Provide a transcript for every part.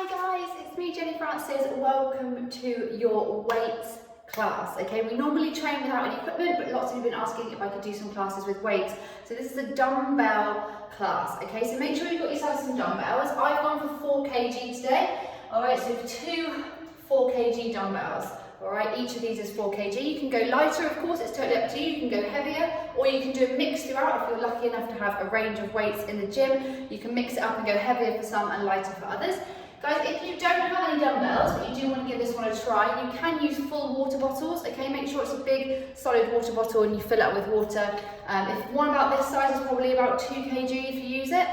Hi guys, it's me Jenny Francis. Welcome to your weights class. Okay, we normally train without any equipment, but lots of you have been asking if I could do some classes with weights. So this is a dumbbell class. Okay, so make sure you've got yourself some dumbbells. I've gone for 4 kg today. Alright, so 2 4 kg dumbbells. Alright, each of these is 4 kg. You can go lighter, of course, it's totally up to you. You can go heavier, or you can do a mix throughout. If you're lucky enough to have a range of weights in the gym, you can mix it up and go heavier for some and lighter for others. Guys, if you don't have any dumbbells, but you do want to give this one a try, you can use full water bottles, okay? Make sure it's a big, solid water bottle and you fill it up with water. If one about this size is probably about 2 kg if you use it,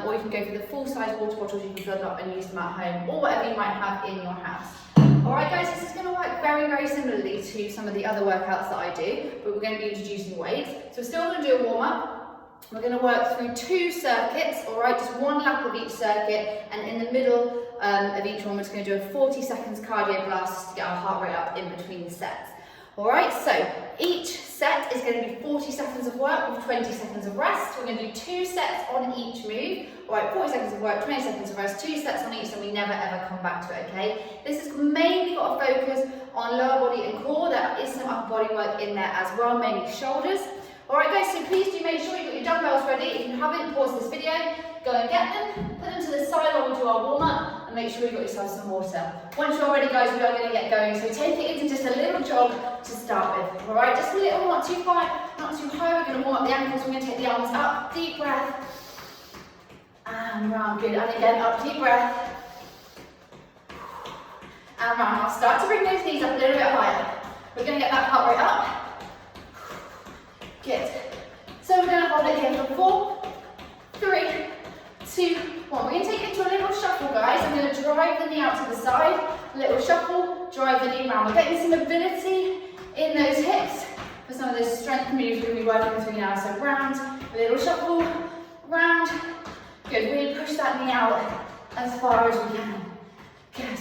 or you can go for the full-size water bottles, you can fill them up and use them at home, or whatever you might have in your house. Alright guys, this is going to work very, very similarly to some of the other workouts that I do, but we're going to be introducing weights. So we're still going to do a warm-up. We're going to work through 2 circuits, alright, just 1 lap of each circuit, and in the middle of each one we're just going to do a 40 seconds cardio blast to get our heart rate up in between the sets. Alright, so each set is going to be 40 seconds of work with 20 seconds of rest. We're going to do 2 sets on each move. Alright, 40 seconds of work, 20 seconds of rest, 2 sets on each, so we never ever come back to it, okay? This has mainly got to focus on lower body and core. There is some upper body work in there as well, mainly shoulders. Alright guys, so please do make sure you've got your dumbbells ready. If you haven't, pause this video, go and get them, put them to the side while we do our warm-up, and make sure you've got yourself some water. Once you're ready guys, we are going to get going, so take it into just a little jog to start with. Alright, just a little, not too far, not too high. We're going to warm up the ankles, we're going to take the arms up, deep breath, and round, good, and again, up, deep breath, and round. I'll start to bring those knees up a little bit higher. We're going to get that heart rate up. Good. So we're going to hold it here for 4, 3, 2, 1. We're going to take it into a little shuffle, guys. I'm going to drive the knee out to the side, a little shuffle, drive the knee round. We're getting some mobility in those hips for some of those strength moves we're going to be working through now. So round, a little shuffle, round. Good. Really push that knee out as far as we can. Good.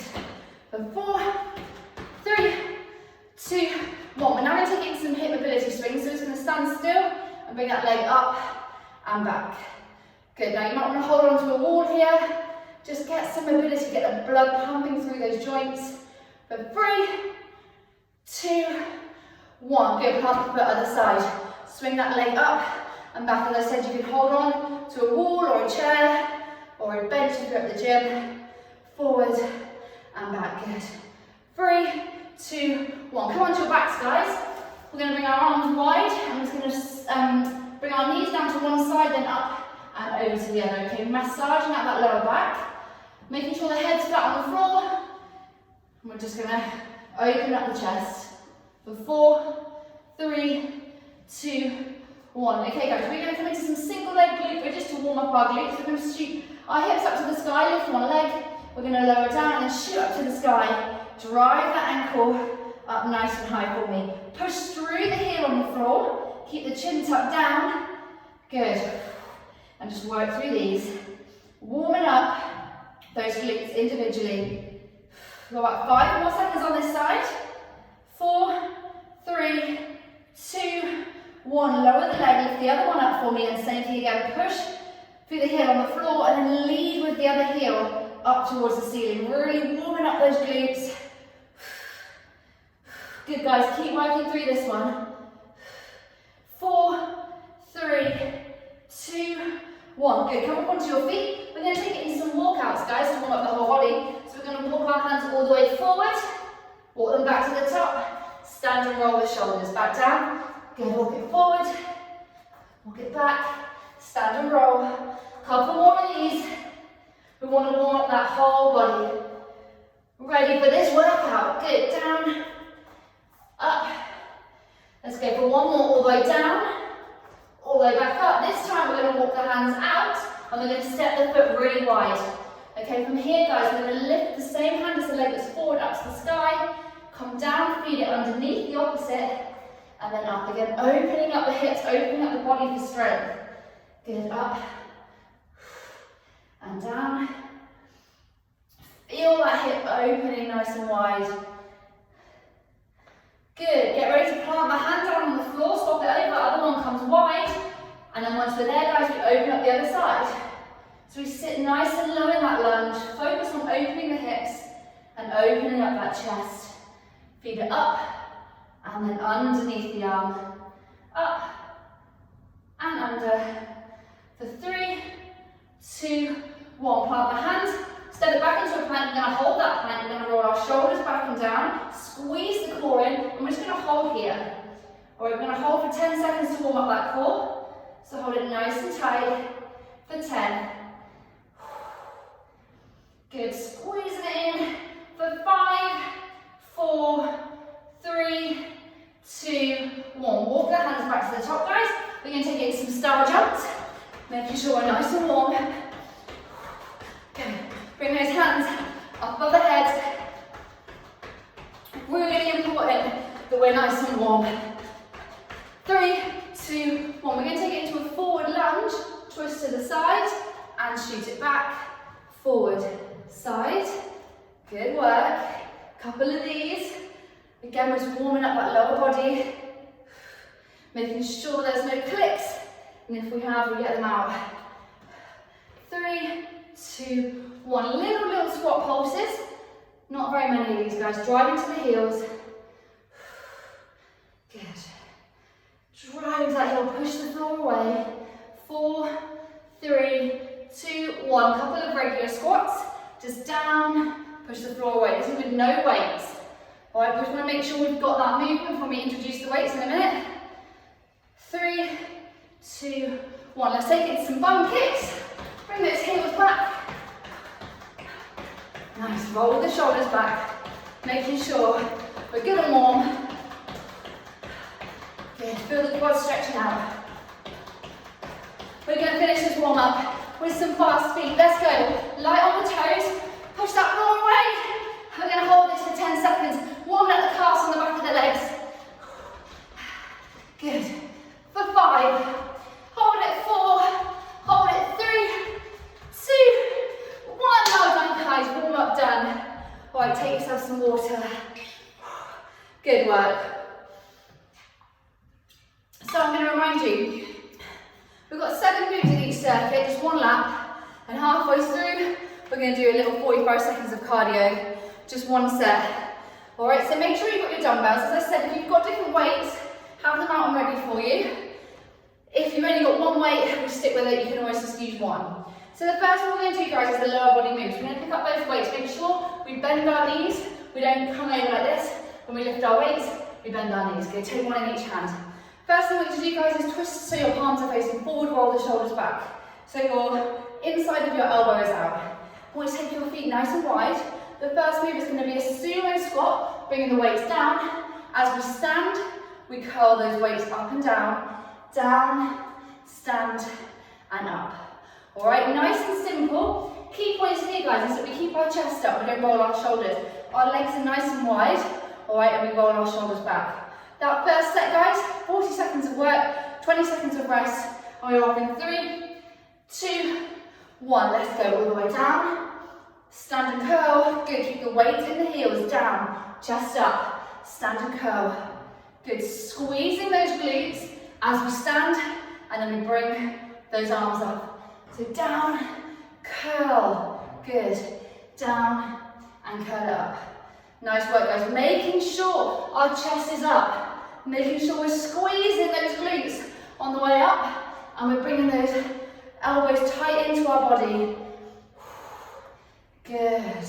For 4, 3, 2, 1. We're now going to take it into some hip mobility swings. So it's going to stand still and bring that leg up and back. Good. Now you might want to hold on to a wall here. Just get some mobility, get the blood pumping through those joints. For 3, 2, 1. Good. Plant the foot other side. Swing that leg up and back. As I said, you can hold on to a wall or a chair or a bench if you're at the gym. Forward and back. Good. 3, 2, 1. Come onto your backs, guys. We're going to bring our arms wide and we're just going to bring our knees down to one side, then up and over to the other. Okay, massaging out that lower back, making sure the head's flat on the floor. And we're just going to open up the chest for 4, 3, 2, 1. Okay, guys, we're going to come into some single leg glute bridges to warm up our glutes. We're going to shoot our hips up to the sky, lift one leg. We're going to lower down and shoot up to the sky. Drive that ankle up nice and high for me. Push through the heel on the floor. Keep the chin tucked down. Good. And just work through these. Warming up those glutes individually. Go about 5 more seconds on this side. 4, 3, 2, 1. Lower the leg, lift the other one up for me, and same thing again. Push through the heel on the floor and then lead with the other heel up towards the ceiling. Really warming up those glutes. Good guys, keep working through this one. 4, 3, 2, 1. Good, come up onto your feet. We're going to take it into some walkouts, guys, to warm up the whole body. So we're going to walk our hands all the way forward, walk them back to the top, stand and roll the shoulders back down. Good, walk it forward, walk it back, stand and roll. Couple more of these. We want to warm up that whole body. Ready for this workout. Good, down, up. Let's go for one more, all the way down, all the way back up. This time we're going to walk the hands out and we're going to step the foot really wide. Okay, from here guys, we're going to lift the same hand as the leg that's forward up to the sky, come down, feed it underneath, the opposite, and then up again, opening up the hips, opening up the body for strength. Good, up and down. Feel that hip opening nice and wide. Good, get ready to plant the hand down on the floor, swap it over, the other one comes wide, and then once we're there guys, we open up the other side. So we sit nice and low in that lunge, focus on opening the opening up that chest. Feed it up, and then underneath the arm. Up, and under. For 3, 2, 1. Plant the hands, step it back into a plank. We're going to hold that plank. We're going to roll our shoulders back and down. Squeeze the core in, and we're just going to hold here. Alright, we're going to hold for 10 seconds to warm up that core. So hold it nice and tight for 10. Good, squeezing it in for 5, 4, 3, 2, 1. Walk the hands back to the top, guys. We're going to take it in some star jumps, making sure we're nice and warm. Good. Bring those hands up above the head. Really important that we're nice and warm. 3, 2, 1. We're going to take it into a forward lunge, twist to the side, and shoot it back. Forward, side. Good work. Couple of these. Again, we're just warming up that lower body, making sure there's no clicks, and if we have, we get them out. 3, 2, 1. Little squat pulses. Not very many of these, guys. Drive into the heels. Good. Drive into that heel, push the floor away. 4, 3, 2, 1. Couple of regular squats. Just down, push the floor away. This is with no weights. Alright, we just want to make sure we've got that movement when we introduce the weights in a minute. 3, 2, 1. Let's take it to some bum kicks. Bring those heels back. Nice, roll the shoulders back. Making sure we're good and warm. Good, feel the quads stretching out. We're going to finish this warm up with some fast feet. Let's go. Light on the toes. Push that floor away. We're going to hold this for 10 seconds. Warming up the calves on the back of the legs. Good. For 5. Hold it. 4. Hold it. 3, 2, 1. Well done, guys. Warm up done. All right, take yourself some water. Good work. So I'm going to remind you, we've got 7 moves in each circuit, just 1 lap, and halfway through, we're going to do a little 45 seconds of cardio, just 1 set. All right, so make sure you've got your dumbbells. As I said, if you've got different weights, have them out and ready for you. If you've only got 1 weight, we stick with it, you can always just use 1. So the first one we're going to do, guys, is the lower body moves. We're going to pick up both weights, make sure we bend our knees, we don't come over like this. When we lift our weights, we bend our knees. Good, take 1 in each hand. First thing we need to do, guys, is twist so your palms are facing forward, roll the shoulders back. So your inside of your elbow is out. I want you to take your feet nice and wide. The first move is going to be a sumo squat, bringing the weights down. As we stand, we curl those weights up and down, stand, and up. All right, nice and simple. Key points here, guys, is that we keep our chest up, we don't roll our shoulders. Our legs are nice and wide, all right, and we roll our shoulders back. That first set, guys, 40 seconds of work, 20 seconds of rest, and we're off in 3, 2, 1. Let's go all the way down. Stand and curl. Good, keep the weight in the heels, down, chest up, stand and curl. Good, squeezing those glutes as we stand, and then we bring those arms up. So down, curl, good, down, and curl it up. Nice work, guys. Making sure our chest is up. Making sure we're squeezing those glutes on the way up, and we're bringing those elbows tight into our body. Good.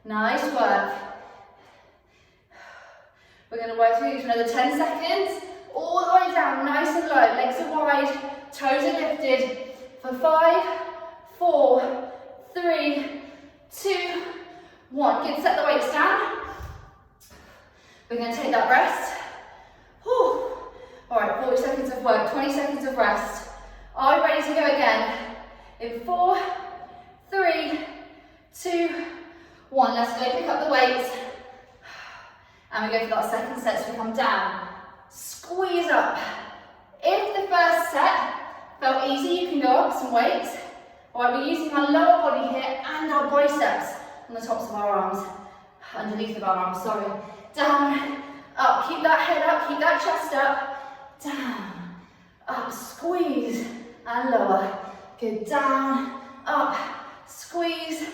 Nice work. We're going to work through these for another 10 seconds. All the way down, nice and low. Legs are wide, toes are lifted. For 5, 4, 3, 2, 1. Good, set the weights down. We're going to take that rest. Whew. All right, 40 seconds of work, 20 seconds of rest. Are we ready to go again? In 4, 3, 2, 1. Let's go pick up the weights. And we go for that second set, so we come down. Squeeze up. If the first set felt easy, you can go up some weights. All right, we're using our lower body here and our biceps on the tops of our arms. Underneath of our arms, sorry. Down, up, keep that head up, keep that chest up. Down, up, squeeze, and lower. Good, down, up, squeeze.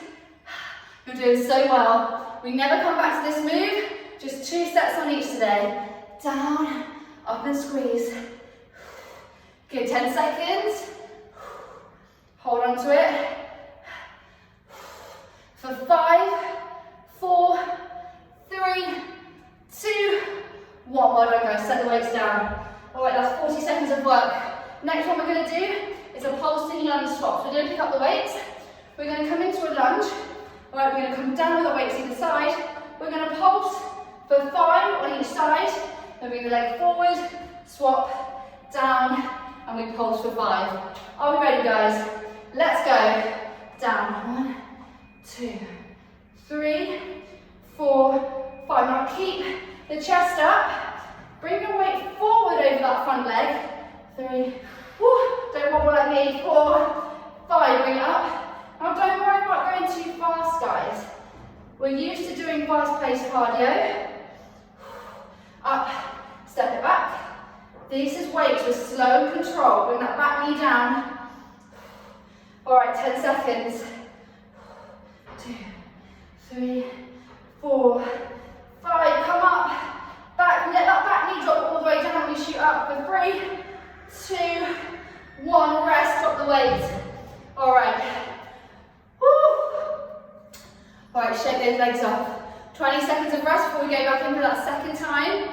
You're doing so well. We never come back to this move, just 2 sets on each today. Down, up and squeeze. Good, 10 seconds. Hold on to it. For 5, 4, 3, 2, 1. Well done guys, set the weights down. All right, that's 40 seconds of work. Next one we're going to do is a pulsing lunge swap. We're going to pick up the weights. We're going to come into a lunge. All right, we're going to come down with the weights either side. We're going to pulse for 5 on each side. Then bring the leg forward, swap, down, and we pulse for 5. Are we ready guys? Let's go. Down, 1, 2, 3, 4, 5. Now keep the chest up. Bring your weight forward over that front leg. 3, don't wobble like me. 4, 5, bring it up. Now don't worry about going too fast, guys. We're used to doing fast-paced cardio. Up, step it back. This is weights with slow control. Bring that back knee down. All right, 10 seconds. 2, 3, 4, 5. Come up. Back, let that back knee drop all the way down. We shoot up for 3, 2, 1. Rest, drop the weight. All right. All right, shake those legs off. 20 seconds of rest before we go back in for that second time.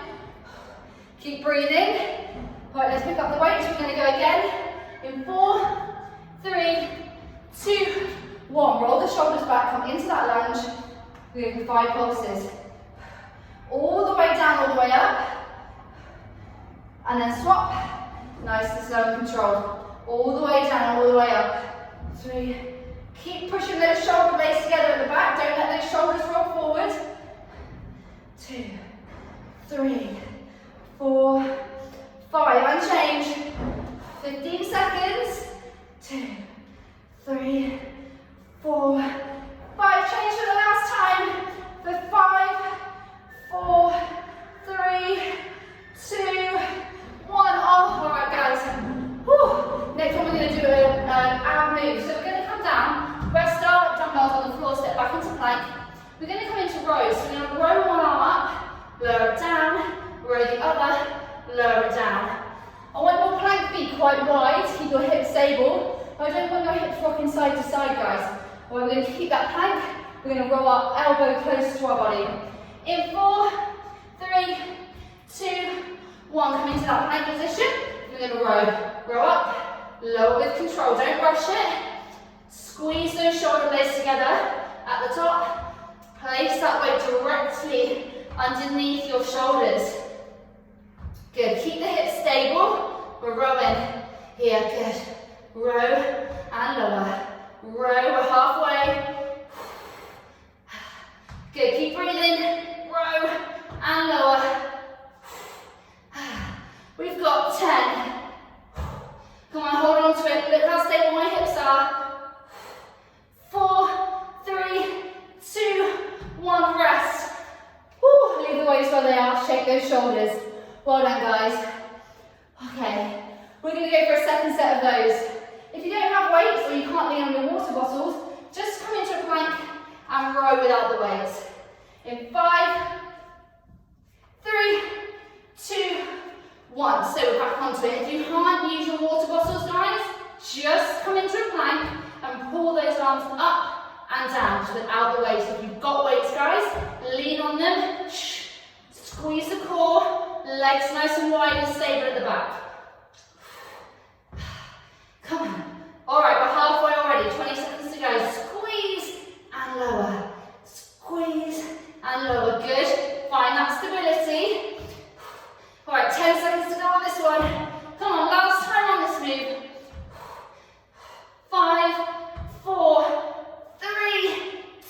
Keep breathing. All right, let's pick up the weights. We're going to go again in 4, 3, 2, 1. Roll the shoulders back, come into that lunge. We're going for 5 pulses. All the way down, all the way up. And then swap. Nice and slow and controlled. All the way down, all the way up. 3. Keep pushing those shoulder blades together at the back. Don't let those shoulders roll forward. 2, 3, 4, 5. Unchange. 15 seconds. 2, 3, 4, 5. Change for the last time. For 5, 4, 3, 2, 1. Oh, all right, guys. Whew. Next one, we're going to do an ab move. So we're going to come down, rest our dumbbells on the floor, step back into plank. We're going to come into rows. So we're going to row one arm up, lower it down, row the other, lower it down. I want your plank feet quite wide, keep your hips stable. I don't want your hips rocking side to side, guys. Well, we're going to keep that plank. We're going to roll our elbow close to our body. In 4, 3, 2, 1. Come into that plank position. We're going to row up, lower with control. Don't rush it. Squeeze those shoulder blades together at the top. Place that weight directly underneath your shoulders. Good. Keep the hips stable. We're rowing here. Good. Row and lower. Row. We're halfway. Good. Keep breathing. Row and lower. We've got 10. Come on, hold on to it. Look how stable my hips are. 4, 3, 2, 1. Rest. Woo. Leave the weights where they are. Shake those shoulders. Well done, guys. Okay, we're going to go for a second set of those. If you don't have weights or you can't lean on your water bottles, just come into a plank and row without the weights. In 5, 3, 2, 1. So we're back onto it. If you can't use your water bottles, guys, just come into a plank and pull those arms up and down just without the weights. If you've got weights, guys, lean on them. Squeeze the core, legs nice and wide and stable at the back. Come on. All right, we're halfway already. 20 seconds to go. Squeeze and lower. Squeeze and lower. Good. Find that stability. All right, 10 seconds to go on this one. Come on, last time on this move. 5, 4, 3,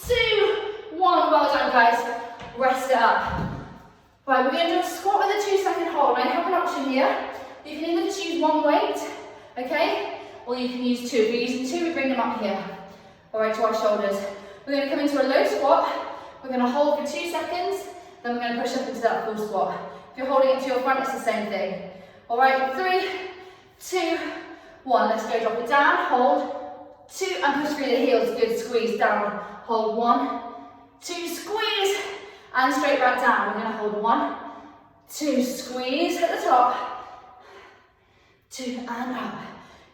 2, 1. Well done, guys. Rest it up. Right, we're going to do a squat with a 2-second hold. I have an option here. You can either just use one weight, okay? Or you can use 2. If you're using 2, we bring them up here. All right, to our shoulders. We're going to come into a low squat. We're going to hold for 2 seconds. Then we're going to push up into that full squat. If you're holding it to your front, it's the same thing. All right, 3, 2, 1. Let's go. Drop it down. Hold. 2 and push through the heels. Good. Squeeze down. Hold. 1, 2, squeeze, and straight back down. We're going to hold 1, 2, squeeze at the top, 2, and up.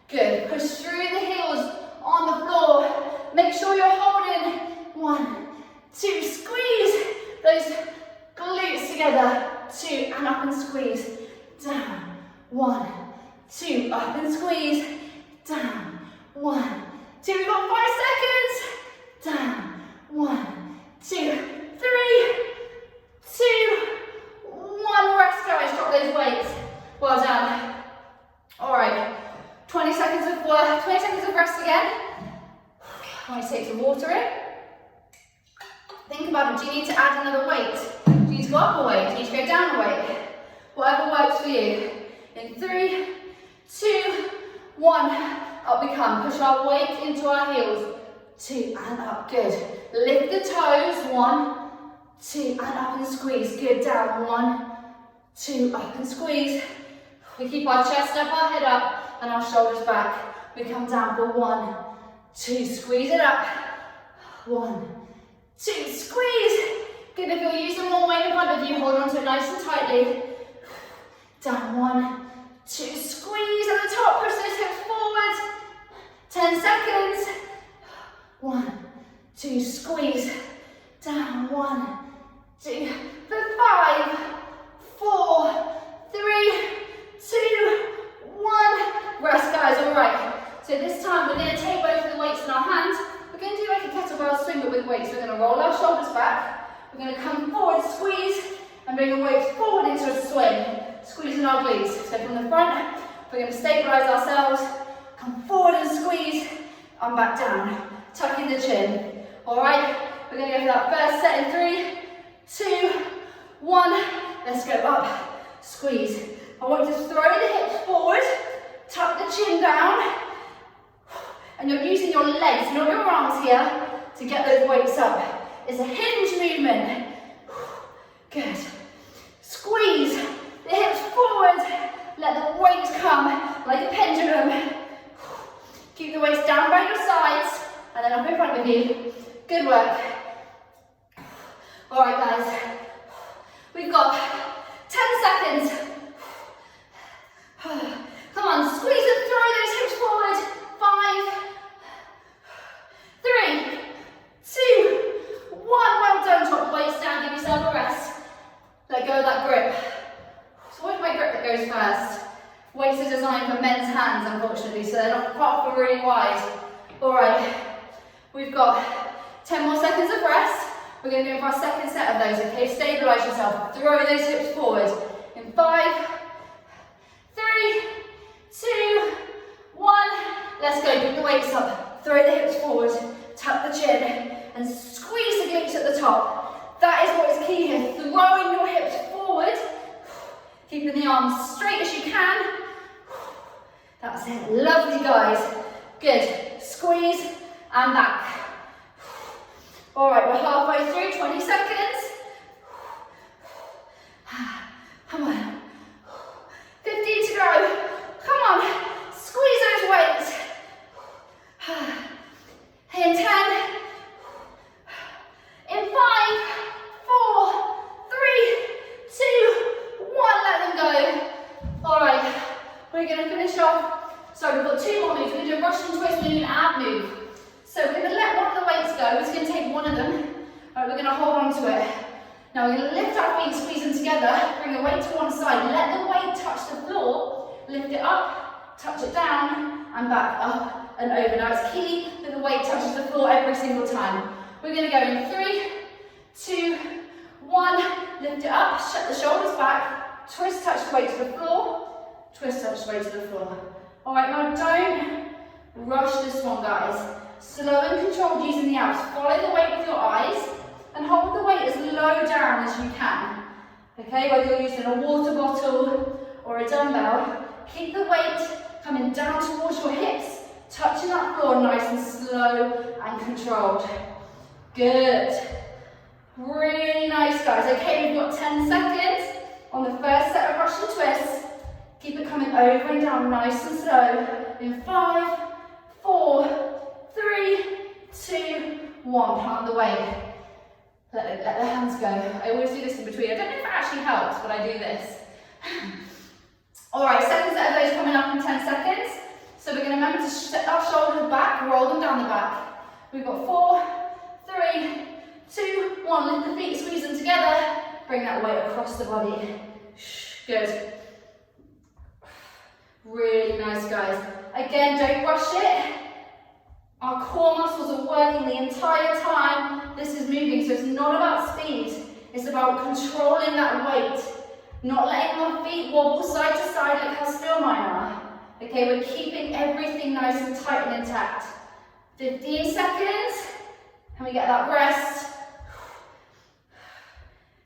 Good. Push through the heels on the floor. Make sure you're holding 1, 2, squeeze those glutes together, 2, and up and squeeze, down, 1, 2, up and squeeze, down, 1, 2, we've got 5 seconds, down, 1, 2, 3, 2, 1, rest guys, drop those weights, well done. Alright, 20 seconds of rest again. I want to take some water in. Think about it, do you need to add another weight? Do you need to go up a weight? Do you need to go down a weight? Whatever works for you. In 3, 2, 1, up we come. Push our weight into our heels. 2, and up, good. Lift the toes, 1, 2, and up and squeeze. Good, down, 1, 2, up and squeeze. We keep our chest up, our head up, and our shoulders back. We come down for 1, 2, squeeze it up. 1, 2, squeeze. Good, if you're using more weight in front of you, hold on to it nice and tightly. Down, 1, 2, squeeze at the top, push those hips forward. 10 seconds. 1, 2, squeeze. Down, 1, 2, for 5, 4, 3, 2, 1. Rest guys, all right. So this time we're going to take both of the weights in our hands. We're going to do like a kettlebell swing but with weights. We're going to roll our shoulders back. We're going to come forward, squeeze, and bring the weights forward into a swing. Squeezing our glutes. So from the front, we're going to stabilize ourselves. Come forward and squeeze, and back down. Tucking the chin. All right, we're going to go for that first set in 3, 2, 1. Let's go up, squeeze. I want you to throw the hips forward, tuck the chin down, and you're using your legs, not your arms here, to get those weights up. It's a hinge movement. Good. Squeeze the hips forward, let the weight come like a pendulum. Keep the weights down by your sides, and then up in front of you. Good work. All right, guys. We've got 10 seconds. Come on, squeeze and throw those hips forward. 5, 3, 2, 1. Well done. Drop the weights down, give yourself a rest. Let go of that grip. It's always my grip that goes first. Weights are designed for men's hands, unfortunately, so they're not quite for really wide. All right, we've got 10 more seconds of rest. We're going to go for our second set of those, okay? Stabilize yourself. Throw those hips forward. In 5, 3, 2, 1. Let's go. Bring the weights up. Throw the hips forward. Tuck the chin. And squeeze the glutes at the top. That is what is key here. Throwing your hips forward. Keeping the arms straight as you can. That's it. Lovely, guys. Good. Squeeze and back. All right, we're halfway through. 20 seconds. Come on. 15 to go. Come on. Squeeze those weights. In 10. In 5, 4, 3, 2, 1. Let them go. All right. We're going to finish off. Sorry, we've got 2 more moves. We're going to do a Russian twist. We're going to do an ab move. So we're going to let one of the weights go. We're just going to take one of them. All right, we're going to hold on to it. Now we're going to lift our feet, squeeze them together. Bring the weight to one side. Let the weight touch the floor. Lift it up, touch it down, and back up and over. Now it's key that the weight touches the floor every single time. We're going to go in 3, 2, 1. Lift it up, shut the shoulders back. Twist, touch the weight to the floor. Twist, touch the weight to the floor. All right, now don't rush this one, guys. Slow and controlled using the abs. Follow the weight with your eyes and hold the weight as low down as you can. Okay, whether you're using a water bottle or a dumbbell, keep the weight coming down towards your hips, touching that floor nice and slow and controlled. Good. Really nice, guys. Okay, we've got 10 seconds on the first set of Russian twists. Keep it coming over and down nice and slow. In 5, 4, 3, 2, 1. Plant the weight. Let the hands go. I always do this in between. I don't know if it actually helps, but I do this. Alright, second set of those coming up in 10 seconds. So we're going to remember to set our shoulders back, roll them down the back. We've got 4, 3, 2, 1. Lift the feet, squeeze them together. Bring that weight across the body. Good. Really nice, guys. Again, don't rush it. Our core muscles are working the entire time this is moving, so it's not about speed. It's about controlling that weight. Not letting our feet wobble side to side like how still mine are. Okay, we're keeping everything nice and tight and intact. 15 seconds. Can we get that rest?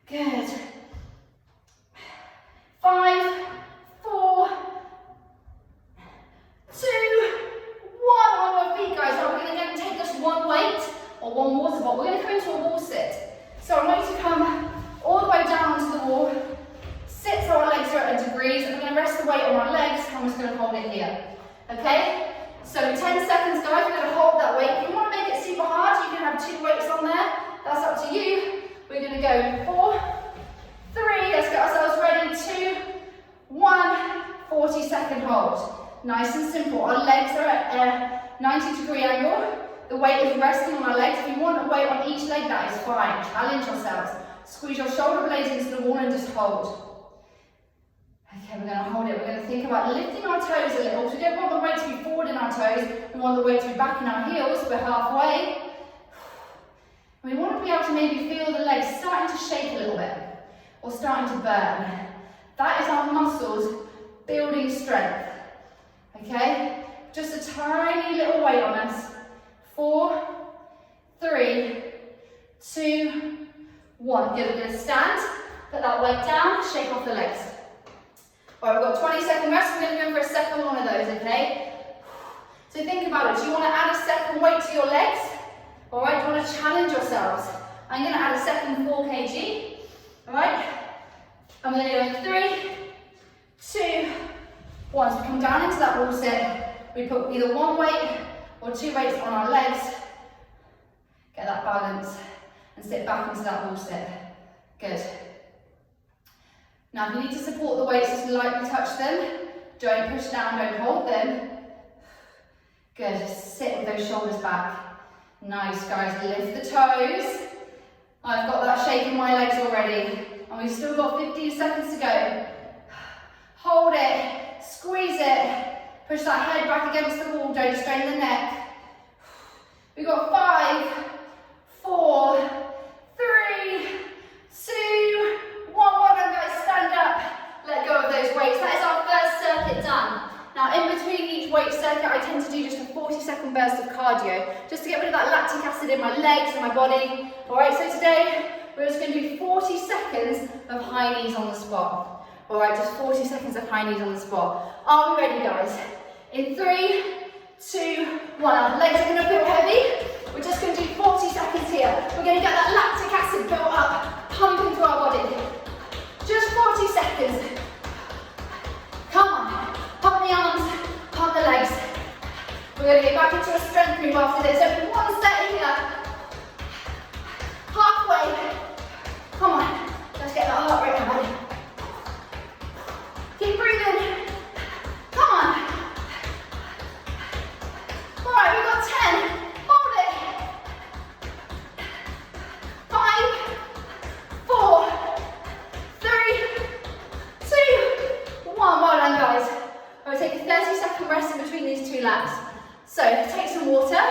Good. 5, 4, 2, 1. On our feet, guys. Right, we're going to take just one weight or one water bottle. We're going to come into a wall sit. So I want you to come all the way down to the wall. Sit so our legs are at a degrees, and we're going to rest the weight on our legs, and we're just going to hold it here. Okay? So 10 seconds, guys, we're going to hold that weight. If you want to make it super hard, you can have 2 weights on there. That's up to you. We're going to go 4, 3, let's get ourselves ready, 2, 1, 40-second hold. Nice and simple. Our legs are at a 90-degree angle. The weight is resting on our legs. If you want a weight on each leg, that is fine. Challenge yourselves. Squeeze your shoulder blades into the wall and just hold. Okay, we're going to hold it. We're going to think about lifting our toes a little. So we don't want the weight to be forward in our toes. We want the weight to be back in our heels. We're halfway. We want to be able to maybe feel the legs starting to shake a little bit or starting to burn. That is our muscles building strength. Okay? Just a tiny little weight on us. 4, 3, 2, 1. Good. We're going to stand, put that weight down, shake off the legs. Alright, we've got 20-second rest. We're going to go for a second one of those, okay? So think about it. Do you want to add a second weight to your legs? Alright, do you want to challenge yourselves? I'm going to add a second 4 kg. Alright? I'm going to go in 3, 2, 1. So we come down into that wall sit. We put either one weight or 2 weights on our legs. Get that balance and sit back into that wall sit. Good. Now if you need to support the weights, just lightly touch them. Don't push down, don't hold them. Good, sit with those shoulders back. Nice, guys, lift the toes. I've got that shake in my legs already. And we've still got 15 seconds to go. Hold it, squeeze it. Push that head back against the wall, don't strain the neck. We've got 5, 4, 3, 2, 1. Well done, guys, stand up. Let go of those weights. That is our first circuit done. Now, in between each weight circuit, I tend to do just a 40-second burst of cardio, just to get rid of that lactic acid in my legs and my body. All right, so today, we're just going to do 40 seconds of high knees on the spot. All right, just 40 seconds of high knees on the spot. Are we ready, guys? In 3, 2, 1. Our legs are going to feel heavy. We're just going to do 40 seconds here. We're going to get that lactic acid built up, pumping through our body. Just 40 seconds. Come on. Pump the arms, pump the legs. We're going to get back into a strength move after this. So one set here. Halfway. Come on. Let's get that heart rate high. Keep breathing. Come on. Alright, we've got 10. Hold it. 5, 4, 3, 2, 1. Well done, guys. We'll take a 30-second rest in between these 2 laps. So, take some water.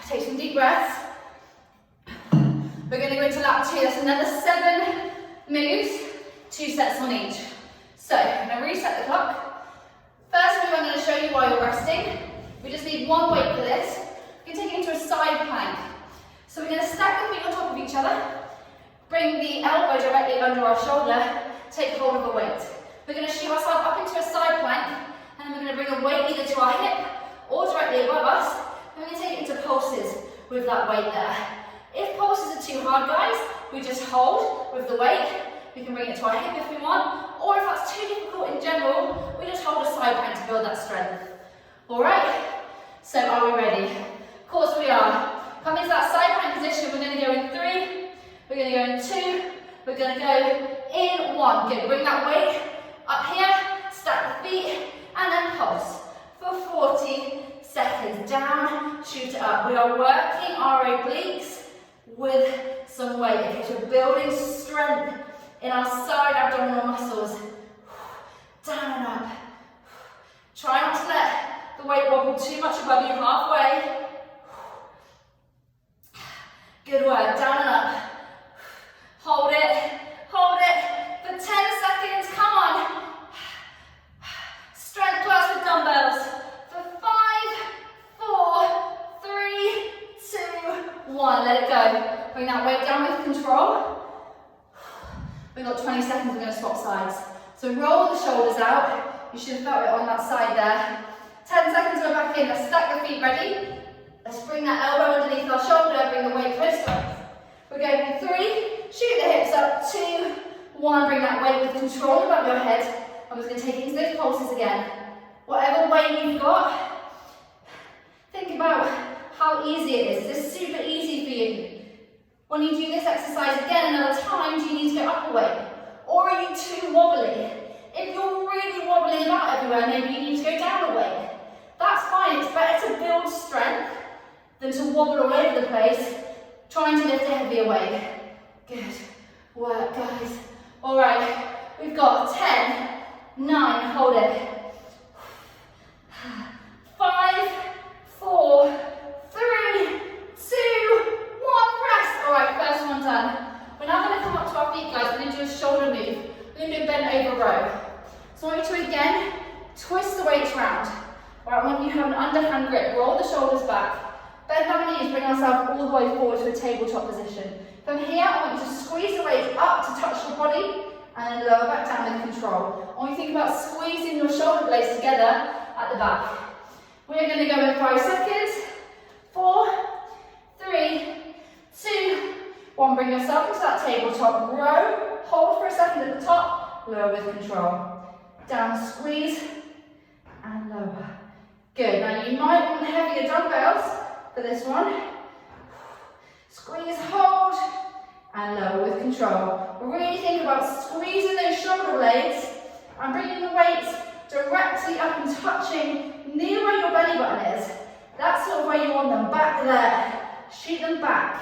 Take some deep breaths. We're going to go into lap 2. That's another 7 moves, 2 sets on each. So, I'm going to reset the clock. First move I'm going to show you while you're resting. We just need 1 weight for this. We can take it into a side plank. So we're going to stack the feet on top of each other. Bring the elbow directly under our shoulder. Take hold of a weight. We're going to shoot ourselves up into a side plank, and then we're going to bring a weight either to our hip or directly above us. And we're going to take it into pulses with that weight there. If pulses are too hard, guys, we just hold with the weight. We can bring it to our hip if we want, or if that's too difficult in general, we just hold a side plank to build that strength. All right, so are we ready? Of course we are. Come into that side plank. gonna go in 1. Good, bring that weight up here, stack the feet, and then pulse for 40 seconds. Down, shoot it up. We are working our obliques with some weight. Okay, so we're building strength in our side abdominal muscles. Down and up. Try not to let the weight wobble too much above you, halfway. Good work, down and up. Hold it for 10 seconds, come on. Strength class with dumbbells for 5, 4, 3, 2, 1. Let it go. Bring that weight down with control. We've got 20 seconds, we're going to swap sides. So roll the shoulders out. You should have felt it on that side there. 10 seconds, go back in. Let's stack the feet ready. Let's bring that elbow underneath our shoulder, bring the weight close to us. We're going in 3, shoot the hips up, 2, 1. Bring that weight with control above your head. I'm just going to take it into those pulses again. Whatever weight you've got, think about how easy it is. This is super easy for you. When you do this exercise again another time, do you need to go up a weight? Or are you too wobbly? If you're really wobbly about everywhere, maybe you need to go down a weight. That's fine. It's better to build strength than to wobble all over the place, trying to lift a heavier weight. Good work, guys. All right, we've got 10, 9, hold it. 5, 4, 3, 2, 1, rest. All right, first one done. We're now going to come up to our feet, guys. We're going to do a shoulder move. We're going to do a bent over row. So I want you to, again, twist the weights around. All right, I want you to have an underhand grip. Roll the shoulders back. Bend our knees, bring ourselves all the way forward to a tabletop position. From here, I want you to squeeze the weight up to touch your body, and then lower back down with control. I want you to think about squeezing your shoulder blades together at the back. We're going to go in 5 seconds. 4, 3, 2, 1. Bring yourself into that tabletop row. Hold for a second at the top. Lower with control. Down, squeeze, and lower. Good. Now you might want heavier dumbbells for this one. Squeeze, hold, and lower with control. Really think about squeezing those shoulder blades and bringing the weights directly up and touching near where your belly button is. That's sort of where you want them, back there. Shoot them back.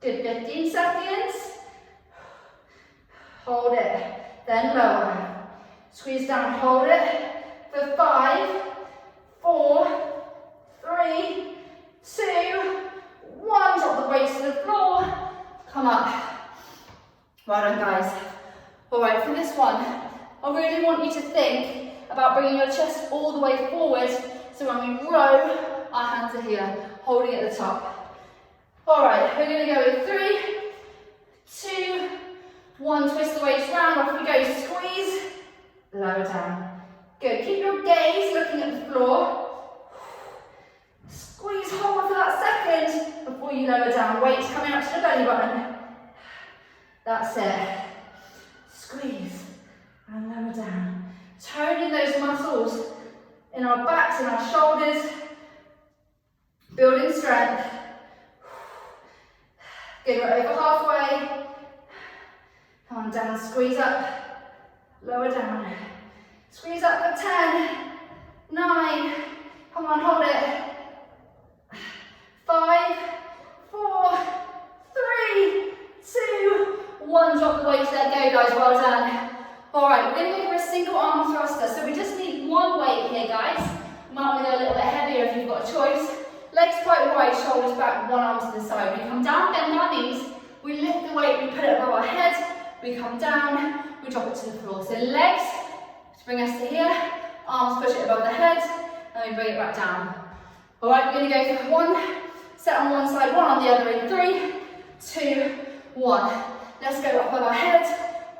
Good, 15 seconds. Hold it, then lower. Squeeze down, hold it for 5, 4, 3, 2, 1. Drop the weights to the floor. Come up. Well done, guys. All right, for this one, I really want you to think about bringing your chest all the way forward. So when we row, our hands are here, holding at the top. All right, we're going to go in 3, 2, 1. Twist the weights round. Off we go. Squeeze. Lower down. Good. Keep your gaze looking at the floor. Squeeze, hold for that second before you lower down. Weights coming up to the belly button. That's it. Squeeze and lower down. Toning those muscles in our backs and our shoulders. Building strength. Good, we're over halfway. Come on, down, squeeze up. Lower down. Squeeze up for 10, 9. Come on, hold it. 5, 4, 3, 2, 1. Drop the weights, let go, guys. Well done. All right, we're going to go for a single arm thruster. So we just need one weight here, guys. You might want to go a little bit heavier if you've got a choice. Legs quite wide, shoulders back, one arm to the side. We come down, bend our knees. We lift the weight, we put it above our head. We come down, we drop it to the floor. So legs bring us to here. Arms push it above the head, and we bring it back down. All right, we're going to go for one set on one side, one on the other in 3, 2, 1. Let's go up above our head,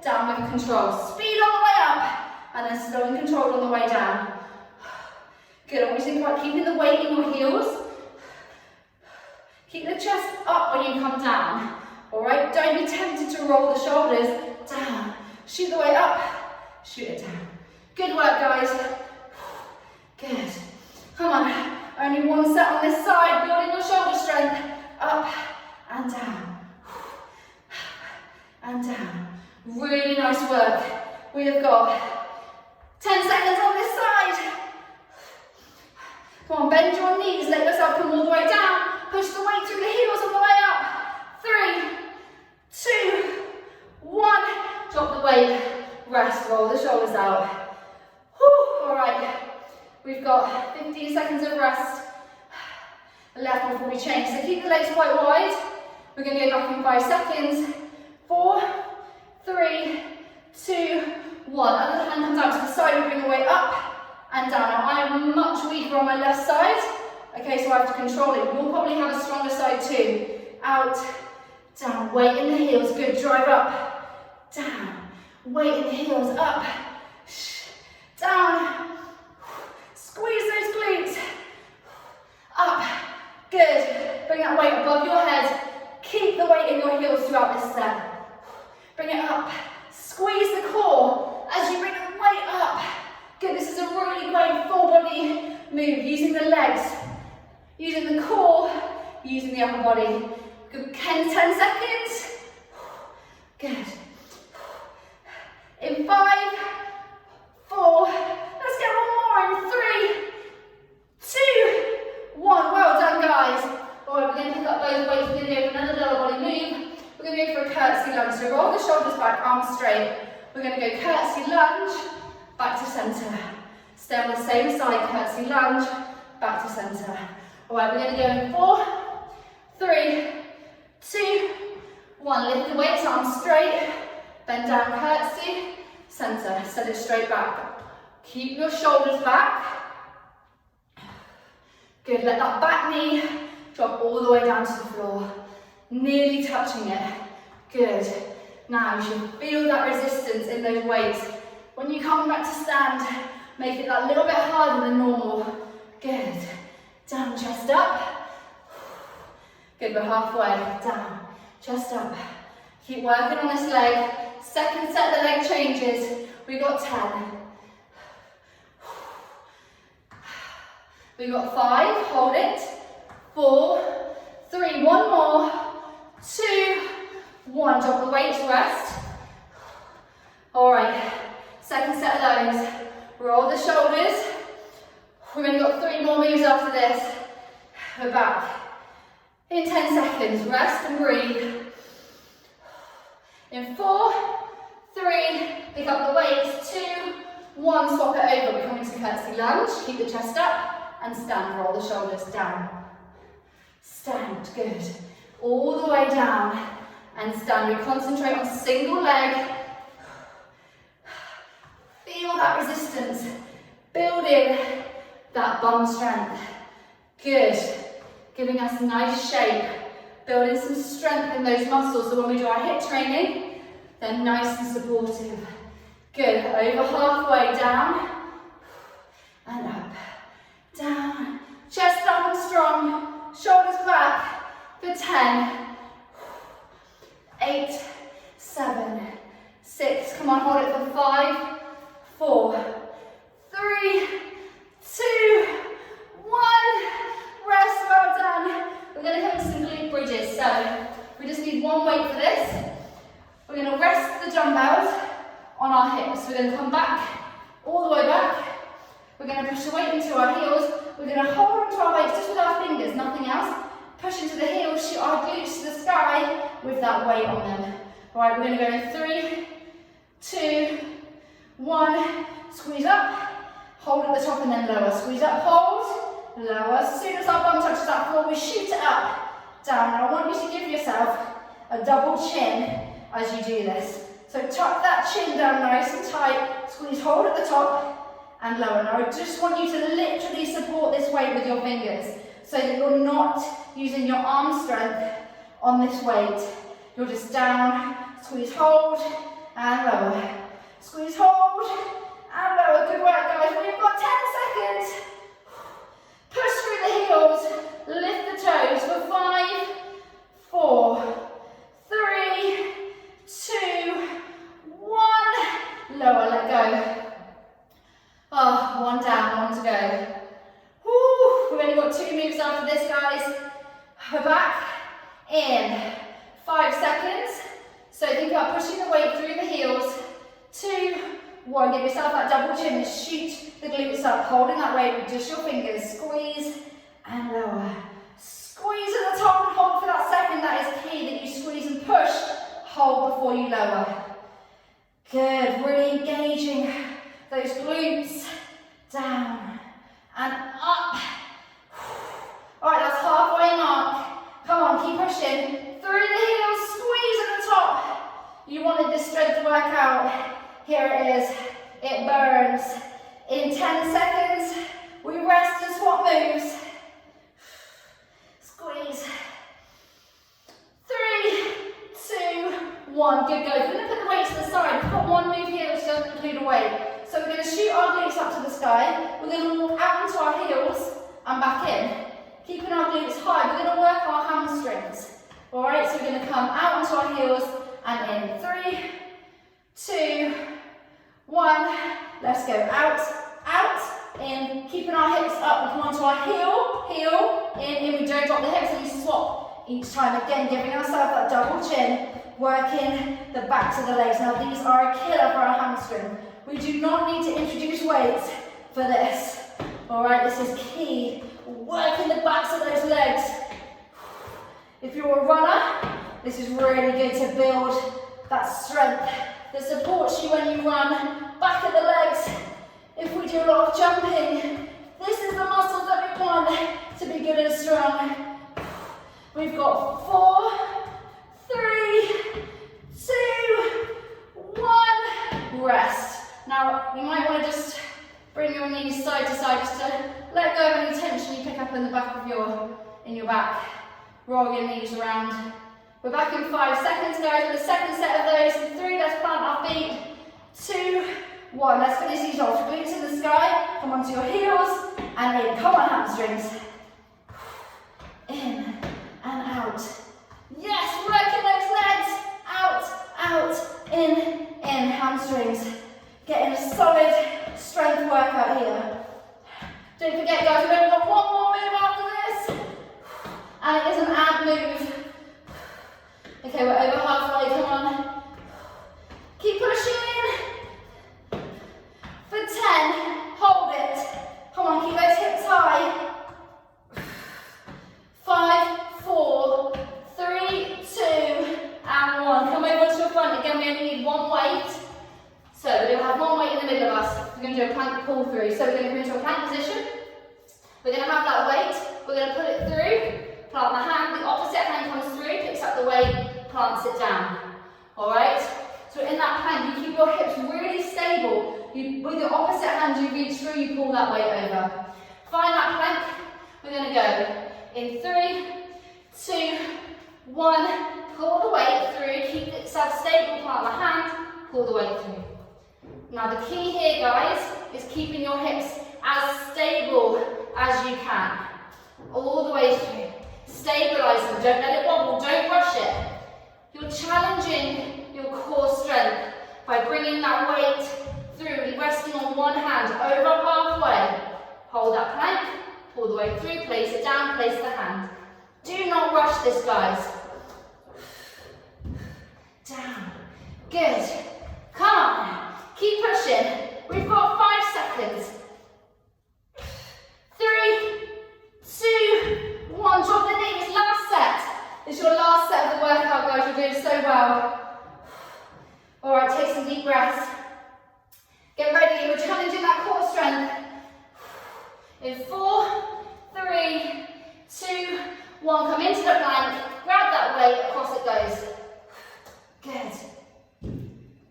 down with control. Speed on the way up, and then slow and controlled on the way down. Good, I want you to think about keeping the weight in your heels. Keep the chest up when you come down. All right, don't be tempted to roll the shoulders down. Shoot the weight up, shoot it down. Good work, guys. Good. Come on, only one set on this side, building your shoulder strength. Up and down. Nice work. We have got 10 seconds on this side. Come on, bend your knees, let yourself come all the way down. Push the weight through the heels on the way up. 3, 2, 1. Drop the weight, rest, roll the shoulders out. Whew. All right, we've got 15 seconds of rest left before we change. So keep the legs quite wide. We're going to go back in 5 seconds. 4, 3, 2, 1. Other hand comes out to the side, we bring the weight up and down. Now I am much weaker on my left side. Okay, so I have to control it. You'll probably have a stronger side too. Out, down, weight in the heels. Good, drive up, down. Weight in the heels, up, down. Squeeze those glutes. Up, good. Bring that weight above your head. Keep the weight in your heels throughout this set. Bring it up. Squeeze the core as you bring the weight up. Good, this is a really great full body move, using the legs, using the core, using the upper body. Good, 10 seconds. Good. In 5, 4, let's get one more in 3, 2, 1. Well done, guys. All right, we're going to pick up both weights. We're going to go for another lower body move. We're going to go for a curtsy lunge. So roll the shoulders back, arms straight. We're going to go curtsy lunge, back to centre. Stay on the same side, curtsy lunge, back to centre. All right, we're going to go in 4, 3, 2, 1. Lift the weights, arms straight. Bend down, curtsy, centre. Set it straight back. Keep your shoulders back. Good, let that back knee drop all the way down to the floor. Nearly touching it. Good. Now you should feel that resistance in those weights. When you come back to stand, make it that little bit harder than normal. Good. Down, chest up. Good, we're halfway. Down, chest up. Keep working on this leg. Second set, the leg changes. We got 10. We got 5, hold it. 4, 3, one more. 2, 1, drop the weights, rest. All right, second set of those. Roll the shoulders. We've only got 3 more moves after this. We're back. In 10 seconds, rest and breathe. In 4, 3, pick up the weights. 2, 1, swap it over. We're coming to curtsy lunge. Keep the chest up and stand. Roll the shoulders down. Stand, good. All the way down and stand. We concentrate on single leg. Feel that resistance. Building that bum strength. Good. Giving us nice shape. Building some strength in those muscles, so when we do our hip training, they're nice and supportive. Good, over halfway, down and up, down, chest up and strong, shoulders back for 10, 8, 7, 6, come on, hold it for 5, 4, 3, 2, 1, rest, well done. We're going to come to some glute bridges, so we just need one weight for this. We're going to rest the dumbbells on our hips. We're going to come back, all the way back. We're going to push the weight into our heels. We're going to hold onto our weights just with our fingers, nothing else. Push into the heels, shoot our glutes to the sky with that weight on them. All right, we're going to go in 3, 2, 1. Squeeze up, hold at the top and then lower. Squeeze up, hold, lower. As soon as our bum touches that floor, we shoot it up, down. Now I want you to give yourself a double chin as you do this. So tuck that chin down nice and tight, squeeze, hold at the top and lower. Now I just want you to literally support this weight with your fingers so that you're not using your arm strength on this weight. You're just down, squeeze, hold and lower. Squeeze, hold and lower. Good work, guys. We've got 10 seconds. Push through the heels, lift the toes for 5, 4, 3, 2, 1. Lower, let go. Oh, 1 down, 1 to go. Woo. We've only got 2 moves after this, guys. We're back in 5 seconds. So think about pushing the weight through the heels, 2, 1. Give yourself that double chin and shoot the glutes up, holding that weight with just your fingers. Squeeze and lower. Squeeze at the top and hold for that second. That is key, that you squeeze and push. Hold before you lower. Good, really engaging those glutes. Down and up. Alright, that's halfway mark. Come on, keep pushing. Through the heels, squeeze at the top. You wanted this strength workout. Here it is. It burns. In 10 seconds, we rest and swap moves. Squeeze. 3, 2, 1. Good, go. We're going to put the weight to the side. We've got one move here which doesn't include a weight. So we're going to shoot our glutes up to the sky. We're going to walk out onto our heels and back in. Keeping our glutes high. We're going to work our hamstrings. Alright, so we're going to come out onto our heels and in. 3, 2, 1. Let's go out, out, in. Keeping our hips up. We come onto our heel, in. We don't drop the hips and we swap each time. Again, giving ourselves that double chin. Working the backs of the legs. Now these are a killer for our hamstring. We do not need to introduce weights for this. Alright, this is key. Working the backs of those legs. If you're a runner, this is really good to build that strength that supports you when you run. Back of the legs. If we do a lot of jumping, this is the muscles that we want to be good and strong. We've got 4, 3, 2, 1. Rest. Now, you might want to just bring your knees side to side just to let go of any tension you pick up in the back of your back. Roll your knees around. We're back in 5 seconds, guys, with a second set of those. In 3, let's plant our feet. 2, 1. Let's finish these off. Glutes in the sky. Come onto your heels and in. Come on, hamstrings. In and out. Yes, working those legs. Out, out, in, hamstrings. Getting a solid strength workout here. Don't forget, guys, we've only got one more move after this. And it is an ab move. Okay, we're over halfway, come on. Keep pushing. For 10, hold it. Come on, keep those hips high. 5, 4, 3, 2, and 1. Come over to the front. Again, we only need one weight. So we're going to have one weight in the middle of us. We're going to do a plank pull through. So we're going to go into a plank position. We're going to have that weight. We're going to put it through. Plant the hand. The opposite hand comes through, picks up the weight, plants it down. Alright? So in that plank, you keep your hips really stable. With your opposite hand, you reach through, you pull that weight over. Find that plank. We're going to go in 3, 2, 1. Pull the weight through. Keep yourself stable. Plant the hand. Pull the weight through. Now the key here, guys, is keeping your hips as stable as you can. All the way through. Stabilize them. Don't let it wobble. Don't rush it. You're challenging your core strength by bringing that weight through, resting on one hand, over halfway. Hold that plank, pull the weight through, place it down, place the hand. Do not rush this, guys. Down. Good. Come on. Keep pushing. We've got 5 seconds. 3, 2, 1. Drop the knees. Last set. It's your last set of the workout, guys. You're doing so well. Alright, take some deep breaths. Get ready. We're challenging that core strength. In 4, 3, 2, 1. Come into the plank. Grab that weight. Across it goes. Good.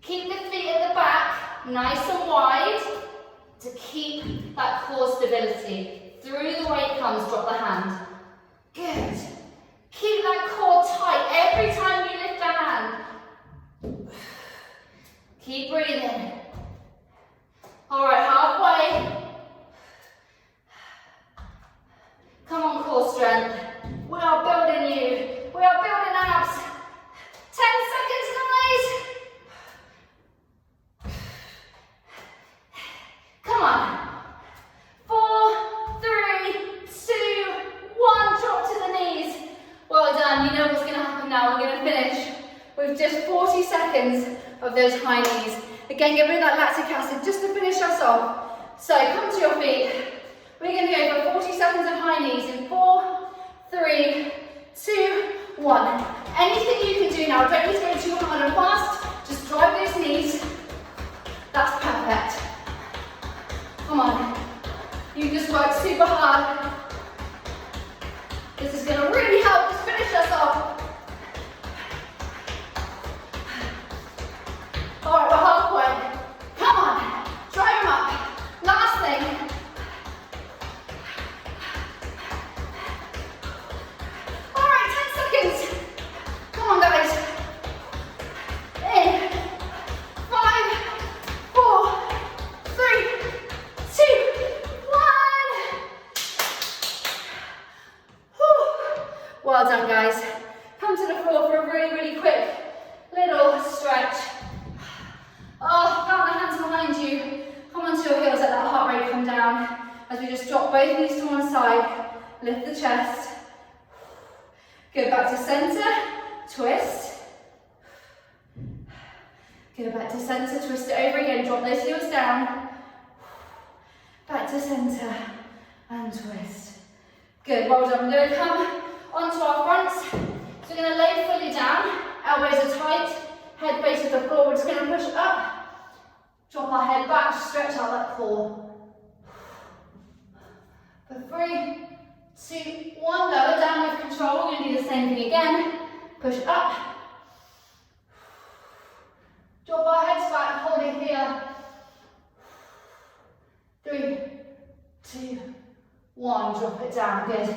Keep the feet at the back, nice and wide, to keep that core stability. Through the weight comes, drop the hand. Good. Keep that core tight every time you lift the hand. Keep breathing. Alright, halfway. Come on, core strength. We are building you. We are building abs. 10 seconds, guys. Come on. 4, 3, 2, 1. Drop to the knees. Well done. You know what's going to happen now. We're going to finish with just 40 seconds of those high knees. Again, get rid of that lactic acid just to finish us off. So come to your feet. We're going to go for 40 seconds of high knees in 4, 3, 2, 1. Anything you can do now, don't need to go too hard and fast, just drive those knees. That's perfect. Come on. You just worked super hard. This is going to really help us finish us off. All right, we're halfway. Come on, drive them up. Last thing. All right, 10 seconds. Come on, guys. In 5, 4, 3, 2, 1. Whew. Well done, guys. Come to the floor for a really, really quick little stretch. Oh, plant the hands behind you. Come onto your heels, let that heart rate come down. As we just drop both knees to one side, lift the chest. Go back to center, twist. Go back to center, twist it over again, drop those heels down. Back to center and twist. Good, well done. We're going to come onto our fronts. So we're going to lay fully down, elbows are tight. Head faces the floor, we're just going to push up, drop our head back, stretch out that core. For 3, 2, 1, lower down with control. We're going to do the same thing again. Push up, drop our heads back, hold it here. 3, 2, 1, drop it down, good.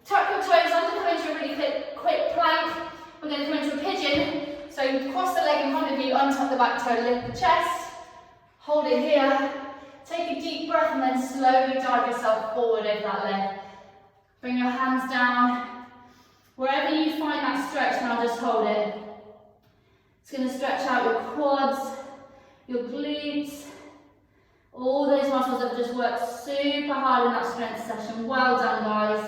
Tuck your toes under, come into a really quick plank. We're going to come into a pigeon. So cross the leg in front of you, untuck the back toe, lift the chest, hold it here, take a deep breath and then slowly dive yourself forward over that leg. Bring your hands down. Wherever you find that stretch, now just hold it. It's going to stretch out your quads, your glutes, all those muscles that have just worked super hard in that strength session. Well done, guys.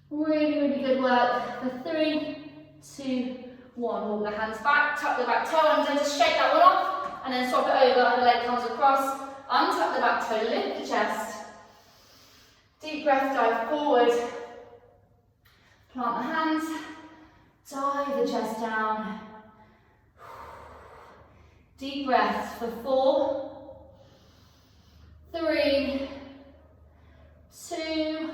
Really, really good work. For 3, 2, 1, walk the hands back, tuck the back toe under, just shake that one off, and then swap it over, and the leg comes across, untuck the back toe, lift the chest, deep breath, dive forward, plant the hands, dive the chest down, deep breath for 4, 3, 2,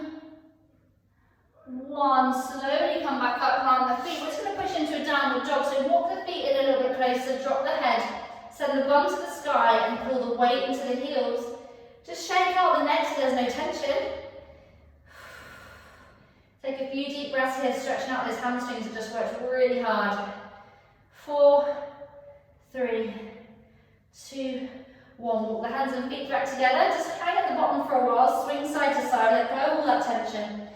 1, slowly come back up, plant the feet. We're just going to push into a downward dog, so walk the feet in a little bit closer, drop the head, send the bum to the sky and pull the weight into the heels. Just shake out the neck so there's no tension. Take a few deep breaths here, stretching out those hamstrings that just worked really hard. 4, 3, 2, 1. Walk the hands and feet back together, just hang at the bottom for a while, swing side to side, let go of all that tension.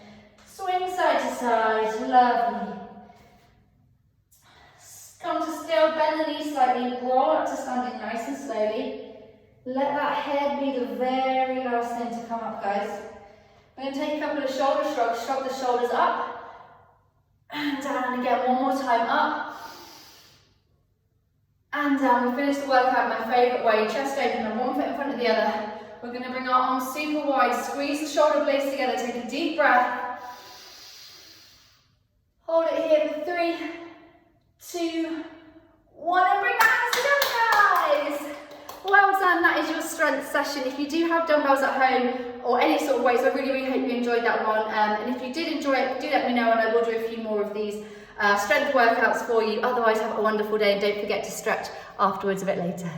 Swing side to side, lovely. Come to still, bend the knees slightly, roll up to standing nice and slowly. Let that head be the very last thing to come up, guys. We're going to take a couple of shoulder shrugs, shrug the shoulders up and down, and again, one more time, up and down. We finish the workout my favourite way, chest open and one foot in front of the other. We're going to bring our arms super wide, squeeze the shoulder blades together, take a deep breath. Hold it here for 3, 2, 1, and bring the hands together, guys. Well done, that is your strength session. If you do have dumbbells at home or any sort of weights, I really, really hope you enjoyed that one. And if you did enjoy it, do let me know and I will do a few more of these strength workouts for you. Otherwise, have a wonderful day and don't forget to stretch afterwards a bit later.